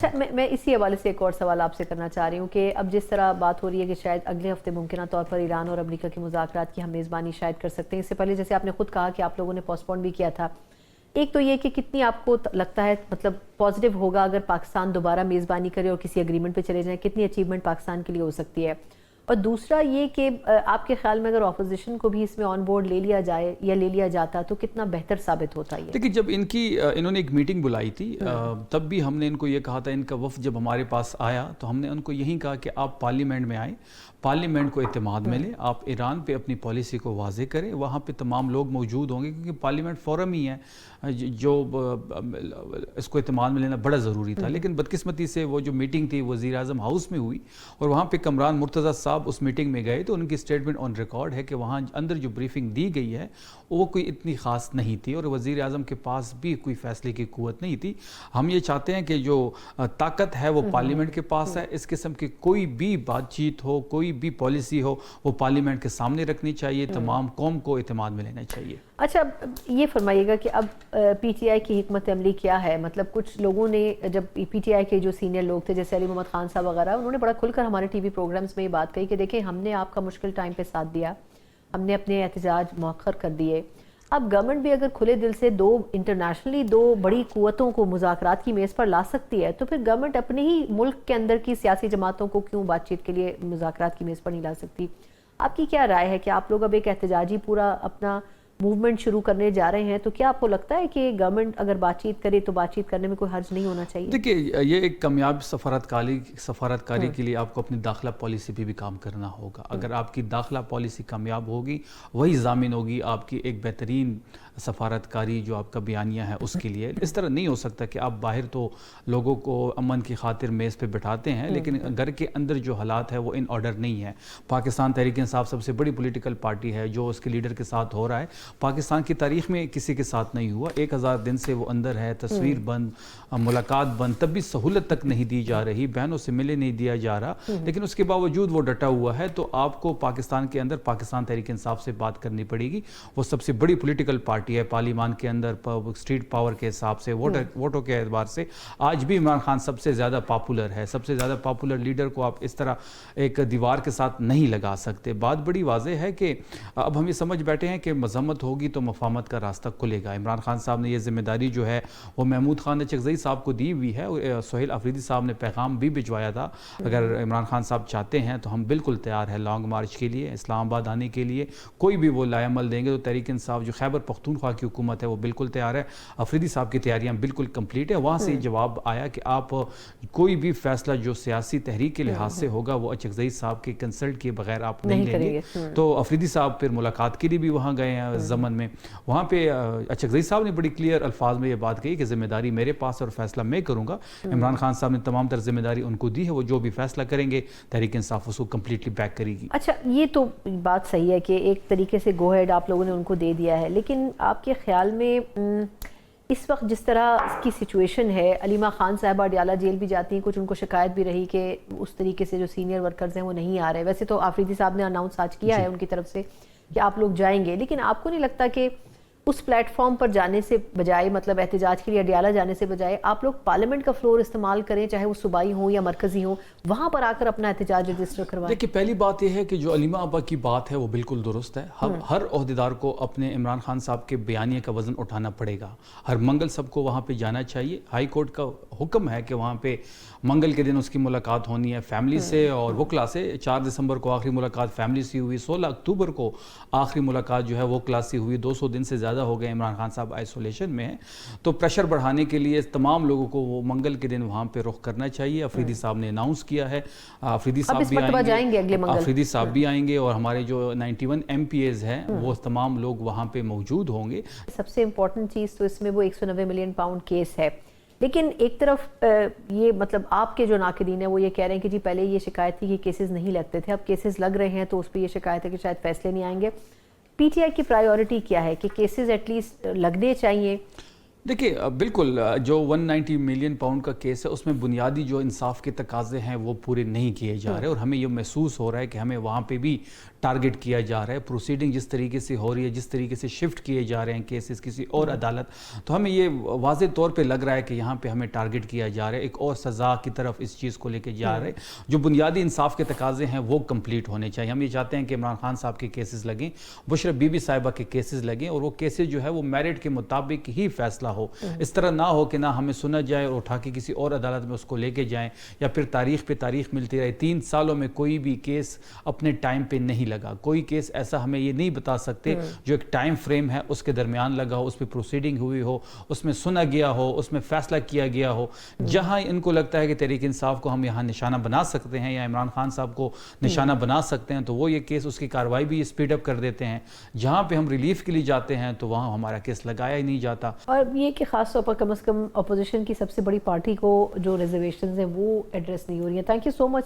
اچھا میں اسی حوالے سے ایک اور سوال آپ سے کرنا چاہ رہی ہوں کہ اب جس طرح بات ہو رہی ہے کہ شاید اگلے ہفتے ممکنہ طور پر ایران اور امریکہ کے مذاکرات کی ہم میزبانی شاید کر سکتے ہیں، اس سے پہلے جیسے آپ نے خود کہا کہ آپ لوگوں نے پوسٹ پون بھی کیا تھا، ایک تو یہ کہ کتنی آپ کو لگتا ہے مطلب پازیٹیو ہوگا اگر پاکستان دوبارہ میزبانی کرے اور کسی اگریمنٹ پہ چلے جائیں، کتنی اچیومنٹ پاکستان کے لیے ہو سکتی ہے؟ اور دوسرا یہ کہ آپ کے خیال میں اگر اپوزیشن کو بھی اس میں آن بورڈ لے لیا جائے یا لے لیا جاتا تو کتنا بہتر ثابت ہوتا ہے؟ دیکھیے جب انہوں نے ایک میٹنگ بلائی تھی تب بھی ہم نے ان کو یہ کہا تھا، ان کا وفد جب ہمارے پاس آیا تو ہم نے ان کو یہی کہا کہ آپ پارلیمنٹ میں آئیں، پارلیمنٹ کو اعتماد میں لیں، آپ ایران پہ اپنی پالیسی کو واضح کریں، وہاں پہ تمام لوگ موجود ہوں گے کیونکہ پارلیمنٹ فورم ہی ہے جو اس کو اعتماد میں لینا بڑا ضروری تھا۔ لیکن بدقسمتی سے وہ جو میٹنگ تھی وزیر اعظم ہاؤس میں ہوئی اور وہاں پہ کمران مرتضیٰ صاحب اس میٹنگ میں گئے تو ان کی اسٹیٹمنٹ آن ریکارڈ ہے کہ وہاں اندر جو بریفنگ دی گئی ہے وہ کوئی اتنی خاص نہیں تھی اور وزیر اعظم کے پاس بھی کوئی فیصلے کی قوت نہیں تھی۔ ہم یہ چاہتے ہیں کہ جو طاقت ہے وہ پارلیمنٹ کے پاس ہے، اس قسم کی کوئی بھی بات چیت ہو، کوئی بھی پالیسی ہو، وہ پارلیمنٹ کے سامنے رکھنی چاہیے، تمام قوم کو اعتماد میں لینا چاہیے۔ اچھا یہ فرمائیے گا کہ اب پی ٹی آئی کی حکمت عملی کیا ہے؟ مطلب کچھ لوگوں نے جب پی ٹی آئی کے جو سینئر لوگ تھے جیسے علی محمد خان صاحب وغیرہ، انہوں نے بڑا کھل کر ہمارے ٹی وی پروگرامز میں یہ بات کہی کہ دیکھیں ہم نے آپ کا مشکل ٹائم پہ ساتھ دیا، ہم نے اپنے احتجاج مؤخر کر دیے، اب گورنمنٹ بھی اگر کھلے دل سے انٹرنیشنلی دو بڑی قوتوں کو مذاکرات کی میز پر لا سکتی ہے تو پھر گورنمنٹ اپنے ہی ملک کے اندر کی سیاسی جماعتوں کو کیوں بات چیت کے لیے مذاکرات کی میز پر نہیں لا سکتی؟ آپ کی کیا رائے ہے کہ آپ لوگ اب ایک احتجاجی پورا اپنا موومنٹ شروع کرنے جا رہے ہیں تو کیا آپ کو لگتا ہے کہ گورنمنٹ اگر بات چیت کرے تو بات چیت کرنے میں کوئی حرج نہیں ہونا چاہیے؟ دیکھیے یہ ایک کامیاب سفارتکاری کے لیے آپ کو اپنی داخلہ پالیسی پہ بھی کام کرنا ہوگا۔ اگر آپ کی داخلہ پالیسی کامیاب ہوگی وہی ضامن ہوگی آپ کی ایک بہترین سفارتکاری جو آپ کا بیانیہ ہے اس کے لیے۔ اس طرح نہیں ہو سکتا کہ آپ باہر تو لوگوں کو امن کی خاطر میز پہ بٹھاتے ہیں لیکن گھر کے اندر جو حالات ہے وہ ان آرڈر نہیں ہے۔ پاکستان تحریک انصاف سب سے بڑی پولیٹیکل پارٹی ہے، جو اس کے لیڈر کے ساتھ ہو رہا ہے پاکستان کی تاریخ میں کسی کے ساتھ نہیں ہوا۔ 1000 دن سے وہ اندر ہے، تصویر بند، ملاقات بند، تب بھی سہولت تک نہیں دی جا رہی، بہنوں سے ملے نہیں دیا جا رہا، لیکن اس کے باوجود وہ ڈٹا ہوا ہے۔ تو آپ کو پاکستان کے اندر پاکستان تحریک انصاف سے بات کرنی پڑے گی۔ وہ سب سے بڑی پولیٹیکل پارٹی ہے پارلیمان کے اندر، اسٹیٹ پاور کے حساب سے، ووٹوں کے اعتبار سے آج بھی عمران خان سب سے زیادہ پاپولر ہے۔ سب سے زیادہ پاپولر لیڈر کو آپ اس طرح ایک دیوار کے ساتھ نہیں لگا سکتے۔ بات بڑی واضح ہے کہ اب ہم یہ سمجھ بیٹھے ہیں کہ مذمت ہوگی تو مفاہمت کا راستہ کھلے گا۔ عمران خان صاحب نے یہ ذمہ داری جو ہے وہ محمود خان اچکزئی صاحب کو دی ہوئی ہے۔ سہیل آفریدی صاحب نے پیغام بھی بھجوایا تھا، اگر عمران خان صاحب چاہتے ہیں تو ہم بالکل تیار ہیں لانگ مارچ کے لیے، اسلام آباد آنے کے لیے، کوئی بھی وہ لائے عمل دیں گے تو تحریک انصاف جو خیبر پختونخوا کی حکومت ہے وہ بالکل تیار ہے۔ آفریدی صاحب کی تیاریاں بالکل کمپلیٹ ہے۔ وہاں سے جواب آیا کہ آپ کوئی بھی فیصلہ جو سیاسی تحریک کے لحاظ سے ہوگا وہ اچکزئی صاحب کے کنسلٹ کے بغیر آپ نہیں لیں گے۔ تو آفریدی صاحب پھر ملاقات کے لیے بھی وہاں گئے ہیں زمن میں، وہاں پہ اچکزئی صاحب نے بڑی کلیئر الفاظ میں یہ بات کہی کہ ذمہ داری میرے پاس اور فیصلہ میں کروں گا۔ عمران خان صاحب نے تمام تر ذمہ داری ان کو دی ہے، وہ جو بھی فیصلہ کریں گے تحریک انصاف اس کو کمپلیٹلی بیک کرے گی۔ اچھا یہ تو بات صحیح ہے کہ ایک طریقے سے گو ہیڈ آپ لوگوں نے ان کو دے دیا ہے، لیکن آپ کے خیال میں اس وقت جس طرح اس کی سچویشن ہے، علیمہ خان صاحبہ اڈیالہ جیل بھی جاتی ہیں، کچھ ان کو شکایت بھی رہی کہ اس طریقے سے جو سینئر ورکرز ہیں وہ نہیں آ رہے، ویسے تو آفریدی صاحب نے اناؤنس آج کیا ہے ان کی طرف سے کہ آپ لوگ جائیں گے، لیکن آپ کو نہیں لگتا کہ اس پلیٹ فارم پر جانے سے بجائے، مطلب احتجاج کے لیے اڈیالہ جانے سے بجائے آپ لوگ پارلیمنٹ کا فلور استعمال کریں، چاہے وہ صوبائی ہوں یا مرکزی ہوں، وہاں پر آ کر اپنا احتجاج رجسٹر کروائیں؟ دیکھیے پہلی بات یہ ہے کہ جو علیمہ آبا کی بات ہے وہ بالکل درست ہے۔ ہر عہدیدار کو اپنے عمران خان صاحب کے بیانیے کا وزن اٹھانا پڑے گا، ہر منگل سب کو وہاں پہ جانا چاہیے۔ ہائی کورٹ کا حکم ہے کہ وہاں پہ منگل کے دن اس کی ملاقات ہونی ہے فیملی سے اور وکلا سے۔ 4 دسمبر کو آخری ملاقات فیملی سے ہوئی، 16 اکتوبر کو آخری ملاقات جو ہے وکلا سے ہوئی۔ 200 دن سے زیادہ ہو گئے عمران خان صاحب آئسولیشن میں ہیں، تو پریشر بڑھانے کے لیے تمام لوگوں کو وہ منگل کے دن وہاں پہ رخ کرنا چاہیے۔ آفریدی صاحب نے اناؤنس کیا ہے، آفریدی صاحب بھی آئیں گے، آفریدی صاحب بھی آئیں گے اور ہمارے جو 91 ایم پی ایز ہیں وہ تمام لوگ وہاں پہ موجود ہوں گے۔ سب سے امپورٹنٹ چیز تو اس میں وہ 190 ملین پاؤنڈ کیس ہے، لیکن ایک طرف یہ مطلب آپ کے جو ناقدین ہیں وہ یہ کہہ رہے ہیں کہ جی پہلے یہ شکایت تھی کہ کیسز نہیں لگتے تھے، اب کیسز لگ رہے ہیں تو اس پہ یہ شکایت ہے کہ شاید فیصلے نہیں آئیں گے۔ پی ٹی آئی کی پرائیورٹی کیا ہے کہ کیسز ایٹ لیسٹ لگنے چاہیے؟ دیکھیے بالکل جو 190 ملین پاؤنڈ کا کیس ہے اس میں بنیادی جو انصاف کے تقاضے ہیں وہ پورے نہیں کیے جا رہے، اور ہمیں یہ محسوس ہو رہا ہے کہ ہمیں وہاں پہ بھی ٹارگٹ کیا جا رہا ہے. پروسیڈنگ جس طریقے سے ہو رہی ہے، جس طریقے سے شفٹ کیے جا رہے ہیں کیسز کسی اور عدالت، تو ہمیں یہ واضح طور پہ لگ رہا ہے کہ یہاں پہ ہمیں ٹارگٹ کیا جا رہا ہے، ایک اور سزا کی طرف اس چیز کو لے کے جا رہے ہیں. جو بنیادی انصاف کے تقاضے ہیں وہ کمپلیٹ ہونے چاہیے. ہم یہ چاہتے ہیں کہ عمران خان صاحب کے کیسز لگیں، بشرا بی بی صاحبہ کے کیسز لگیں، اور وہ کیسز جو ہے وہ میرٹ کے مطابق ہی فیصلہ ہو. اس طرح نہ ہو کہ نہ ہمیں سنا جائے اور اٹھا کے کسی اور عدالت میں اس کو لے کے جائیں، یا پھر تاریخ پہ تاریخ ملتی رہے. 3 سالوں میں کوئی بھی کیس اپنے ٹائم پہ نہیں لگا. کوئی کیس ایسا ہمیں یہ نہیں بتا سکتے جو ایک ٹائم فریم ہے اس کے درمیان لگا ہو، اس پہ پروسیڈنگ ہوئی ہو، اس میں سنا گیا ہو، اس میں فیصلہ کیا گیا ہو. جہاں ان کو لگتا ہے کہ تحریک انصاف کو ہم یہاں نشانہ بنا سکتے ہیں یا عمران خان صاحب کو نشانہ بنا سکتے ہیں، تو وہ یہ کیس اس کی کارروائی بھی اسپیڈ اپ کر دیتے ہیں. جہاں پہ ہم ریلیف کے لیے جاتے ہیں تو وہاں ہمارا کیس لگایا ہی نہیں جاتا. اور یہ کہ خاص طور پر کم از کم اپوزیشن کی سب سے بڑی پارٹی کو جو ریزرویشنز ہیں وہ ایڈریس نہیں ہو رہی ہیں. Thank you so much